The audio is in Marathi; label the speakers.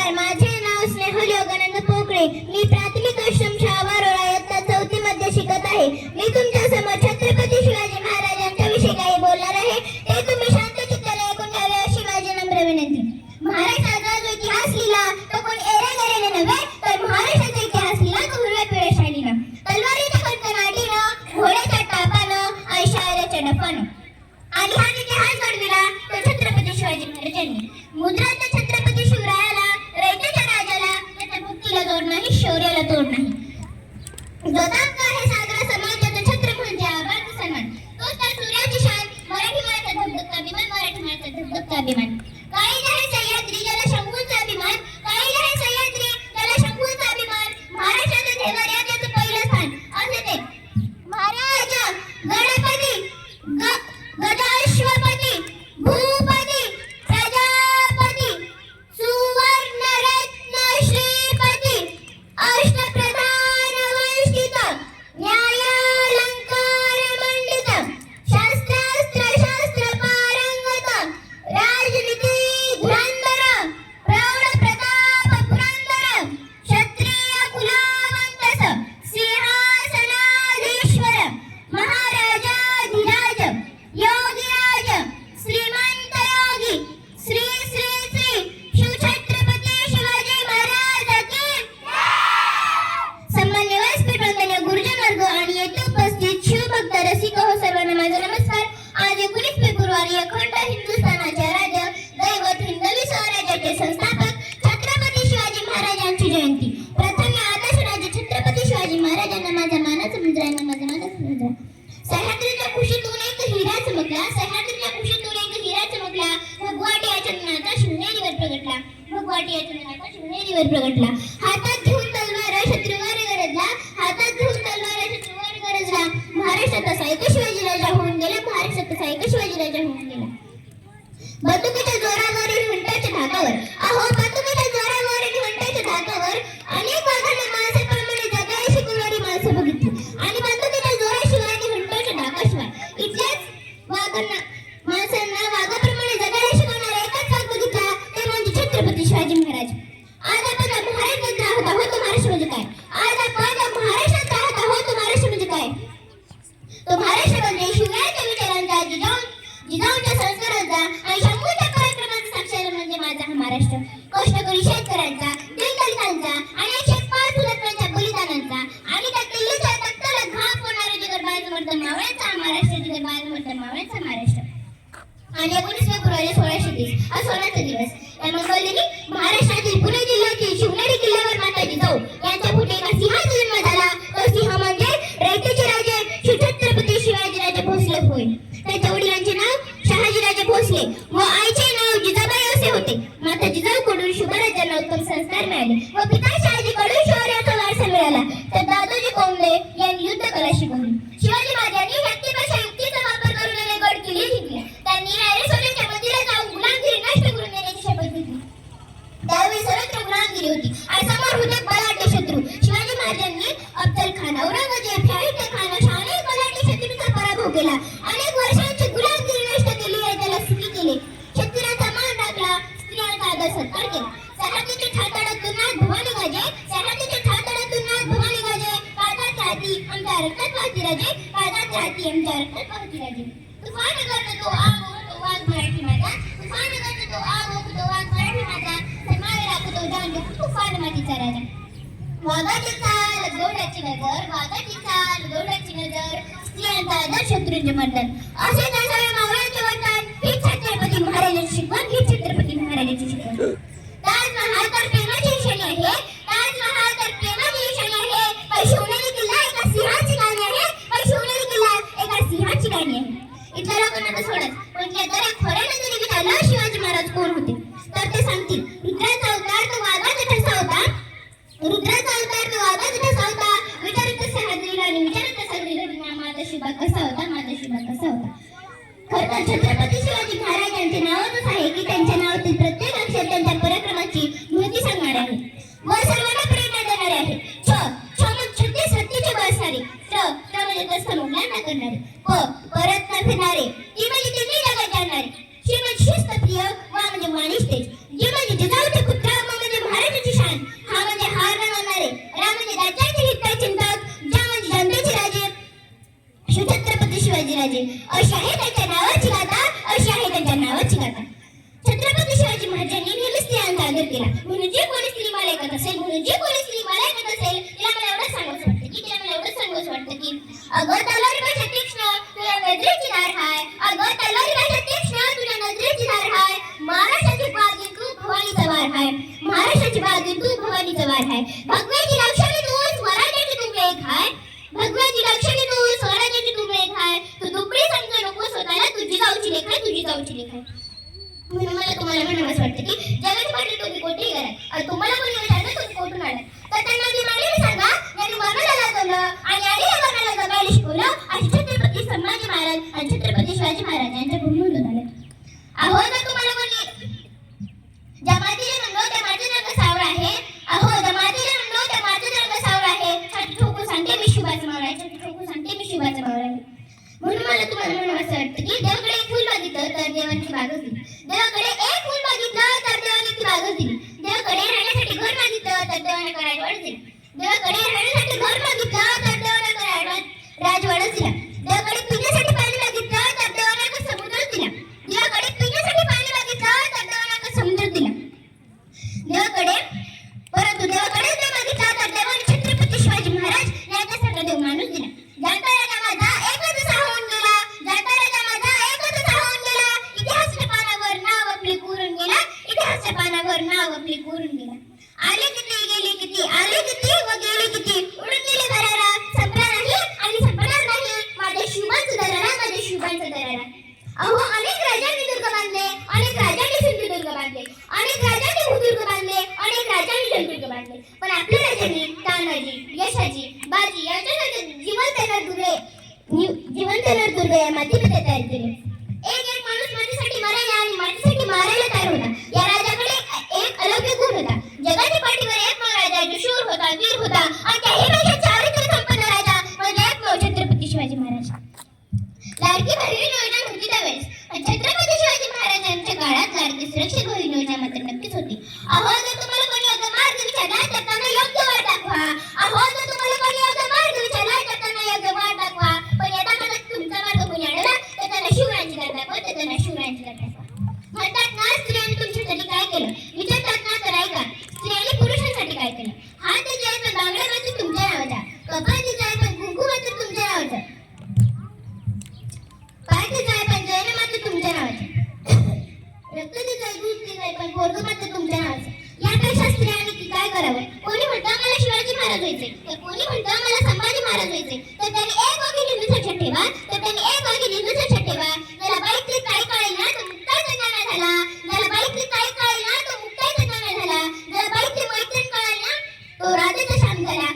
Speaker 1: नमस्कार, माझे नाव स्नेहल योगानंद पोकळे. मी प्राथमिक आश्रम शाळा वारोळा इयत्ता 4थी मध्ये शिकत आहे. मी तुमच्या समोर छत्रपती शिवाजी महाराजांच्या विषयी काही बोलणार आहे. ते तुम्ही शांत चित्ताने ऐकून घ्यावे अशी माझी नम्र विनंती. महाराष्ट्राचा जो इतिहास लिहिला तो कोण एरेगेरेने नव्हे, तर महाराष्ट्राचा इतिहास लिहिला तो हिरव्या पिवळ्या शालीनं, तलवारीच्या कडकडाटीनं, घोड्याच्या टापानं आणि शाळेच्या डफानं. आणि हा इतिहास घडविला तो छत्रपती शिवाजी महाराजांनी. मुद्राच्या छत्रपती शिवरायाला, रयतेच्या राजाला त्याच्या भक्तीला जोड नाही, शौर्याला तोड नाही. गदांका हे साजरा समाजाचा छत्र म्हणजे आभार सन्मान. तोच त्या सूर्याची शान, मराठी माणसाचा धगधगता अभिमान, मराठी माणसाचा धगधगता अभिमान. काही आहे सह्याद्री ज्याला शंभूचा अभिमान, काही आहे सह्याद्री त्याला शंभूचा अभिमान. महाराष्ट्राचा ठेवा याचं पहिलं स्थान असे ते महाराज गणपती गदाश्वपती भूपती प्रजापती सुवर्णरत्न श्रीपती अष्टप्रधान वंशित न्यायालंकार मंडित शास्त्रास्त्र शास्त्र पारंगत राजनीती धुरंधर प्रौढ प्रताप पुरंदर क्षत्रिय कुलावंतस सिंहासनाधीश्वर महाराजाधिराज योगीराज श्रीमंत योगी श्री श्री श्री शिवछत्रपती शिवाजी महाराज की सन्मान्य व्यासपीठ वंदनीय गुरुजन वर्ग आणि येथे उपस्थित शिवभक्त रसिक हो सर्वांना माझा नमस्कार. आज 19 फेब्रुवारी अखंड हिंदुस्थानाचे राज्य दैवत हिंदवी स्वराज्याचे संस्थापक छत्रपती शिवाजी महाराजांची जयंती. प्रथम या आदर्श राजे छत्रपती शिवाजी महाराजांना माझा मानाचा मुद्रा आहे, माझा मानाचा मुद्रा. सह्याद्रीच्या कुशीतून एक हिरा चमकला, सह्याद्रीच्या कुशीतून एक हिरा चमकला, भगवाटी या चंदनाचा शिवनेरीवर प्रगटला, भगवाटी या चंदनाचा शिवनेरीवर प्रगटला. हातात घेऊन तलवार शत्रूवर गरजला, हातात घेऊन तलवार शत्रूवर गरजला. महाराष्ट्रात असा एक शिवाजी राजा होऊन गेला, महाराष्ट्रात असा एक शिवाजी राजा होऊन गेला. बंदुकीच्या जोरावरील घंटाच्या धाकावर, अहो बंदुकीच्या जोरावरील घंटाच्या धाकावर अनेक वाघांना माणसाप्रमाणे जगायला शिकवणारी माणसं बघितली. आणि बंदुकीच्या जोराशिवाय आणि घंटाच्या धाकाशिवाय इथल्याच वाघांना माणसांना वाघाप्रमाणे जगायला शिकवणारा एकच वाघ बघितला, ते म्हणजे छत्रपती शिवाजी महाराज. आज आपण महाराष्ट्रात राहत आहोत, तो महाराष्ट्र म्हणजे काय? आज आपण महाराष्ट्रात राहत आहोत, तो महाराष्ट्र म्हणजे काय? तो महाराष्ट्र म्हणजे शिवरायांच्या विचारांचा, जिजाऊंच्या संस्कारांचा आणि शंभूच्या पराक्रमाचा साक्षर म्हणजे माझा हा महाराष्ट्र. कष्टकरी शेतकऱ्यांचा, दलितांचा आणि 105 हुतात्म्यांच्या बलिदानांचा आणि त्या किल्ल्याच्या तख्ताला घाम होणाऱ्या जिगरबाज मर्द मावळ्यांचा महाराष्ट्र, जिगरबाज मर्द मावळ्यांचा महाराष्ट्र. आणि 19 फेब्रुवारी 1630 हा सोन्याचा दिवस. या मंगळदिनी महाराष्ट्रातील पुणे जिल्ह्यातील शिवनेरी किल्ल्यावर माता जिजाऊ यांच्या पुढे एका सिंहाचा जन्म झाला. तो सिंह म्हणजे रयतेचे राजे शिवछत्रपती शिवाजीराजे भोसले होय. त्याच्या वडिलांचे नाव शहाजीराजे भोसले व आईचे नाव जिजाबाई असे होते. माता जिजाऊकडून शुभराजांना उत्तम संस्कार मिळाले व पिता शहाजीकडून शौर्याचा वारसा मिळाला. तर दादोजी कोंडे यांनी युद्ध कला शिकवली. शिवाजी महाराजांनी शक्तीपेक्षा युक्तीचा वापर करून गड किल्ले जिंकले. त्यांनी रायरेश्वराच्या मंदिरात जाऊन गुलामगिरी नष्ट करून देण्याची शपथ घेतली. त्यावेळी सर्वत्र गुलामगिरी होती आणि समोर होते बलाढ्य शत्रू. शिवाजी महाराजांनी अफजल खान, औरंगजेब, शाहिद खान अशा अनेक बलाढ्य शत्रूंचा पराभव केला. अनेक वर्षांची गुलामगिरी नष्ट केली आणि त्याला सुखी केले. शेतकऱ्यांचा मान राखला, स्त्रियांचा आदर सत्कार केला. सह्याद्रीच्या ठाताडातून नाथ भवानी गाजे, सह्याद्रीच्या ठाताडातून नाथ भवानी गाजे. काळजात राहती आमच्या रक्तात वाहती राजे, काळजात राहती आमच्या रक्तात वाहती राजे. तुफान करतो तो आग ओढतो वाघ मराठी माझा, तुफान करतो तो आग ओढतो वाघ मराठी माझा. सरमाळे राखतो जाण तुफान मातीचा राजा. वाघाची चाल गौडाची नजर, वाघाची चाल गौडाची नजर. स्त्रियांचा आदर शत्रूंचे मर्दन. असे नसावे मावळ्यांचे वर्तन. ही छत्रपती महाराजांची शिकवण, ही छत्रपती महाराजांची शिकवण. ताजमहाल तर प्रेमाची निशाणी आहे, ताजमहाल तर प्रेमाची निशाणी आहे. पण शिवनेरी किल्ला एका सिंहाची गाणी आहे, पण शिवनेरी किल्ला एका सिंहाची गाणी आहे. इथल्या लोकांना तर सोडत, पण या जरा खऱ्याने जरी विचारलं शिवाजी महाराज कोण होते तर ते सांगतील रुद्राचा अवतार तो वाघाचा ठसा होता, रुद्राचा अवतार तो वाघाचा ठसा होता. विचारत सह्याद्रीला आणि विचारत सह्याद्रीला माझा शिबा कसा होता, माझा शिबा कसा होता. खरं तर छत्रपती शिवाजी महाराजांचे नावच आहे की त्यांच्या नावातील प्रत्येक अक्षर त्यांच्या पराक्रमाची माहिती सांगणारे आहे व सर्वांना प्रेरणा देणारे आहे. छत्तीस सत्तेचे बसणारे, म्हणजे तस्त मुलांना करणारे, परत न फिरणारे, ती म्हणजे तिन्ही जगात जाणणारे. शिस्त प्रिय वा म्हणजे मानिष्ठेच, जे म्हणजे जिजाऊचे पुत्र म्हणजे सादर केला. म्हणून जी कोणी स्त्री मला ऐकत असेल, तिला मला एवढंच सांगावंसं वाटतं की अगं तलवारी भाषा तीक्ष्ण तुझ्या नजरेची धार हाय, अगं तलवारी भाषा तीक्ष्ण तुझ्या नजरेची धार हाय, महाराष्ट्राची बागीन तू भवानीचा वार हाय, महाराष्ट्राची बागीन तू भवानीचा वार हाय, भगवाची लक्ष्मी तू स्वराज्याची तू मेघ हाय, भगवाची लक्ष्मी तू स्वराज्याची तू मेघ हाय, तू दुपडी समजू नको स्वतःला, तुझी गावची लेख आहे. म्हणून मला तुम्हाला म्हणावंसं वाटतं की जगाची पाठी तुम्ही कोठेही करा आणि तुम्हाला कोणी विचारलं तुम्ही कोठून आलात तर त्यांना मी मागेल सांगा यांनी वर्णाला लाजवलं आणि आलेल्या वर्णाला जगायला शिकवलं आणि छत्रपती संभाजी महाराज आणि छत्रपती शिवाजी महाराज यांच्या भूमीवर आले. अहो जर तुम्हाला कोणी ज्या मातीला म्हणलो त्या मातीचा रंग सावळा आहे, अहो ज्या मातीला म्हणलो त्या मातीचा रंग सावळा आहे, छाती ठोकून सांगते मी शिवाचा मावळा आहे, छाती ठोकून सांगते मी शिवाचा मावळा आहे. म्हणून मला तुम्हाला म्हणावंसं वाटतं की देवाकडे एक फुल मागितलं तर देवाची बागच दिली, देवाकडे एक फुल मागितलं तर देवाने ती बागच दिली, देवाकडे राहण्यासाठी घर मागितलं तर देवाने राजवाडच दिला, देवाकडे राहण्यासाठी घर मागितलं तर देवाने राजवाडच दिला, देवाकडे पिण्यासाठी पाणी मागितलं तर देवाने समुद्रच दिला, देवाकडे पिण्यासाठी पाणी मागितलं तर देवाने समुद्र दिला, देवाकडे परंतु देवाकडे जर मागितलं तर देवाने छत्रपती शिवाजी महाराज यांच्यासारखा देव माणूस दिला. जनता राजा माझा एकच होऊन गेला, जनता राजा माझा एकच होऊन गेला, इतिहासाच्या पानावर नाव आपले कोरून गेला, इतिहासाच्या पानावर नाव आपले कोरून गेला. आले किती गेले किती, आले किती व गेले किती, उडून गेले भरारा, संपला नाही आणि संपणार नाही माझ्या शिवांचा दरारा, माझ्या शिवांचा दरारा. अहो अनेक राजांनी दुर्ग बांधले, अनेक राजांनी सिंधुदुर्ग बांधले, अनेक राजांनी भूदुर्ग बांधले, अनेक राजांनी जलदुर्ग बांधले, पण आपल्या राजांनी तानाजी, यशाजी, बाजी यांच्यासाठी जिवंत नरदुर्ग या मातीमध्ये तयार केले. एक माणूस मातीसाठी मरायला आणि मातीसाठी मारायला तयार होता. या राजाकडे एक अलौकिक गुण होता. जगाच्या पाठीवर एक राजा जो शूर होता, वीर होता आणि त्याहीपेक्षा चारित्र्य संपन्न राजा म्हणजे एक छत्रपती शिवाजी महाराज. लाडकी बहीण योजना होती त्यावेळेस आणि छत्रपती शिवाजी महाराजांच्या काळात लाडकी सुरक्षा बहीण योजना मात्र नक्कीच होती. अहो जर तुम्हाला कोणी योग्य मार्ग विचारला तर त्यांना योग्य वाट दाखवा, अहो जर तुम्हाला कोणी योग्य मार्ग विचारला तर त्यांना योग्य वाट दाखवा, पण यदा मला तुमचा मार्ग कोणी आणला तर त्यांना शिवरायांची गाठ दाखवा, तर त्यांना शिवरायांची गाठ दाखवा. म्हणतात ना स्त्रियांनी तुमच्यासाठी काय केलं, विचारतात ना तर ऐका, स्त्रियांनी पुरुषांसाठी काय केलं. हात जे पण बांगड्या मात्र तुमच्या नावाचा, कपाळ जे पण कुंकू मात्र तुमच्या नावाचं, पाय जे पण जैन मात्र तुमच्या नावाचं, रक्त जे दूध जे पण पोरग मात्र तुमच्या नावाचं. यापेक्षा स्त्रियांनी काय करावं. कोणी म्हणतं मला शिवाजी महाराज व्हायचे, तर कोणी म्हणतं मला संभाजी महाराज व्हायचे, तर त्यांनी एक वाघिणी लक्षात ठेवा, तर त्यांनी एक वाघिणी लक्षात ठेवा. ज्याला बाईतली काय कळेल ना तो मुक्ताचा जन्म झाला, ज्याला बाईतली काय कळेल ना तो मुक्ताचा जन्म झाला, ज्याला बाईतली मैत्रीण कळेल ना तो राजाचा शांत झाला.